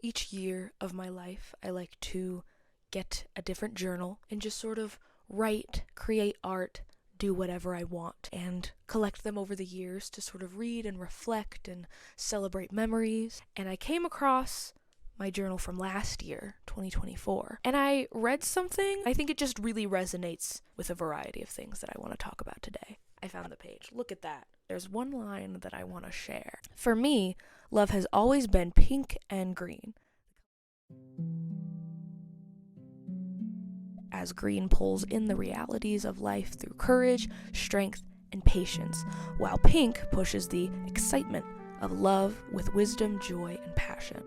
Each year of my life, I like to get a different journal and just sort of write, create art, do whatever I want, and collect them over the years to sort of read and reflect and celebrate memories. And I came across my journal from last year, 2024, and I read something. I think it just really resonates with a variety of things that I want to talk about today. I found the page. Look at that. There's one line that I want to share. For me, love has always been pink and green. As green pulls in the realities of life through courage, strength, and patience, while pink pushes the excitement of love with wisdom, joy, and passion.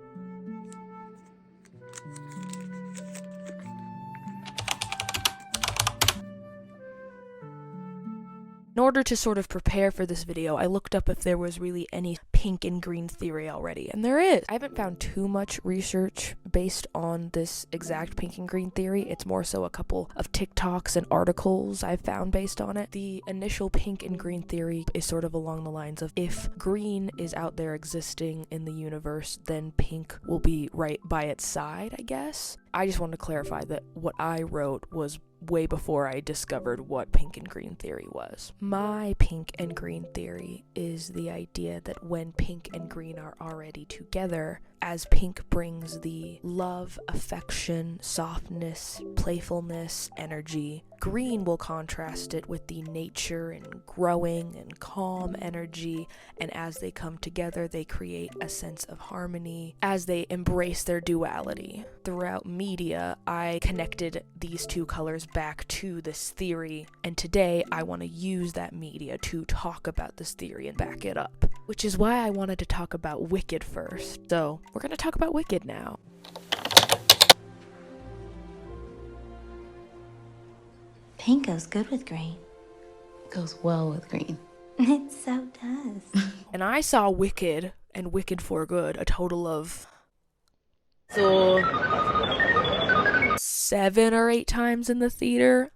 In order to sort of prepare for this video, I looked up if there was really any pink and green theory already, and there is. I haven't found too much research based on this exact pink and green theory. It's more so a couple of TikToks and articles I've found based on it. The initial pink and green theory is sort of along the lines of, if green is out there existing in the universe, then pink will be right by its side, I guess. I just wanted to clarify that what I wrote was way before I discovered what pink and green theory was. My pink and green theory is the idea that when pink and green are already together, as pink brings the love, affection, softness, playfulness, energy, green will contrast it with the nature and growing and calm energy, and as they come together, they create a sense of harmony as they embrace their duality. Throughout media, I connected these two colors back to this theory, and today I want to use that media to talk about this theory and back it up, which is why I wanted to talk about Wicked first. So, we're going to talk about Wicked now. Pink goes good with green. Goes well with green. It so does. And I saw Wicked and Wicked for Good a total of 7 or 8 times in the theater.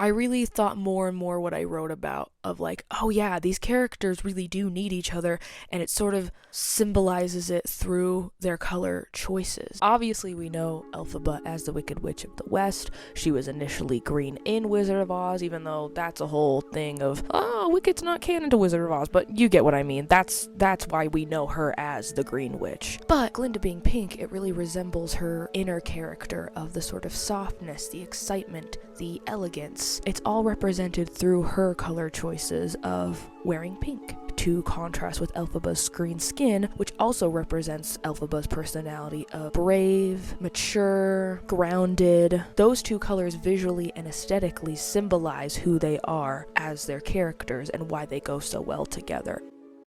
I really thought more and more what I wrote about, of like, oh yeah, these characters really do need each other, and it sort of symbolizes it through their color choices. Obviously, we know Elphaba as the Wicked Witch of the West. She was initially green in Wizard of Oz, even though that's a whole thing of, oh, Wicked's not canon to Wizard of Oz, but you get what I mean. That's why we know her as the Green Witch. But Glinda being pink, it really resembles her inner character of the sort of softness, the excitement, the elegance. It's all represented through her color choices of wearing pink, to contrast with Elphaba's green skin, which also represents Elphaba's personality of brave, mature, grounded. Those two colors visually and aesthetically symbolize who they are as their characters and why they go so well together.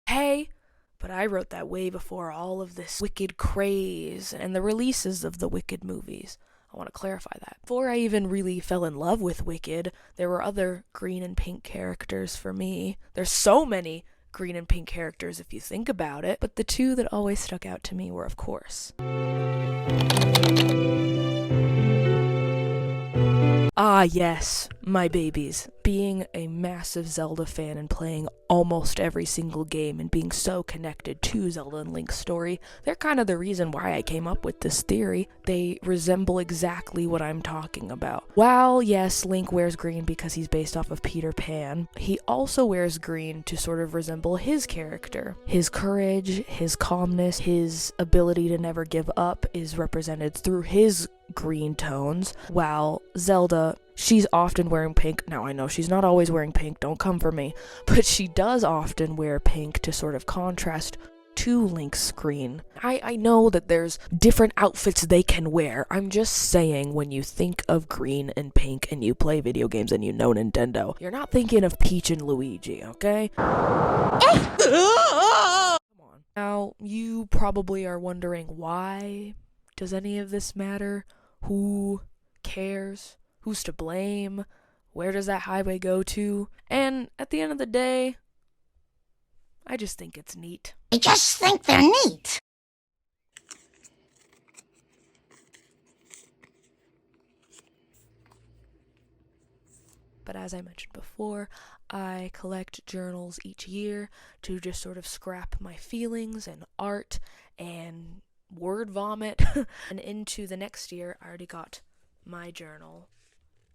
Hey, but I wrote that way before all of this Wicked craze and the releases of the Wicked movies. I want to clarify that. Before I even really fell in love with Wicked, there were other green and pink characters for me. There's so many green and pink characters if you think about it, but the two that always stuck out to me were, of course, ah yes, my babies. Being a massive Zelda fan and playing almost every single game and being so connected to Zelda and Link's story, they're kind of the reason why I came up with this theory. They resemble exactly what I'm talking about. While, yes, Link wears green because he's based off of Peter Pan, he also wears green to sort of resemble his character. His courage, his calmness, his ability to never give up is represented through his green tones, while Zelda, she's often wearing pink. Now, I know she's not always wearing pink, don't come for me, but she does often wear pink to sort of contrast to Link's green. I know that there's different outfits they can wear. I'm just saying, when you think of green and pink and you play video games and you know Nintendo, you're not thinking of Peach and Luigi, okay? Come on. Now, you probably are wondering, why does any of this matter? Who cares? Who's to blame? Where does that highway go to? And at the end of the day, I just think it's neat. I just think they're neat. But as I mentioned before, I collect journals each year to just sort of scrap my feelings and art and word vomit. And into the next year, I already got my journal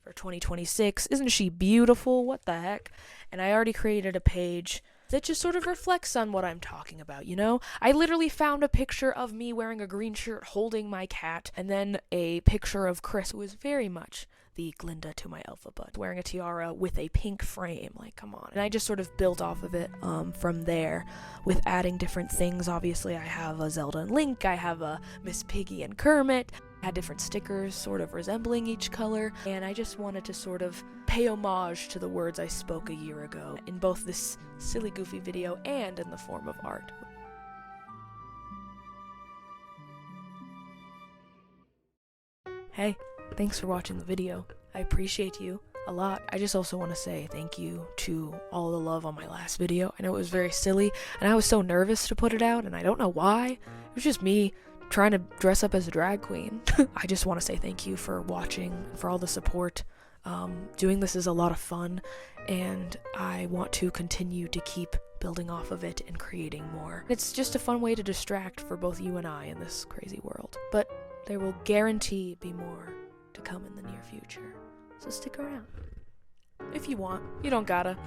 for 2026. Isn't she beautiful? What the heck? And I already created a page that just sort of reflects on what I'm talking about, you know? I literally found a picture of me wearing a green shirt holding my cat, and then a picture of Chris, who is very much the Glinda to my Elphaba, wearing a tiara with a pink frame. Like, come on. And I just sort of built off of it from there with adding different things. Obviously, I have a Zelda and Link, I have a Miss Piggy and Kermit, I had different stickers sort of resembling each color, and I just wanted to sort of pay homage to the words I spoke a year ago in both this silly goofy video and in the form of art. Hey, thanks for watching the video. I appreciate you a lot. I just also want to say thank you to all the love on my last video. I know it was very silly, and I was so nervous to put it out, and I don't know why. It was just me trying to dress up as a drag queen. I just want to say thank you for watching, for all the support. Doing this is a lot of fun, and I want to continue to keep building off of it and creating more. It's just a fun way to distract for both you and I in this crazy world. But there will guarantee be more to come in the near future. So stick around. If you want. You don't gotta.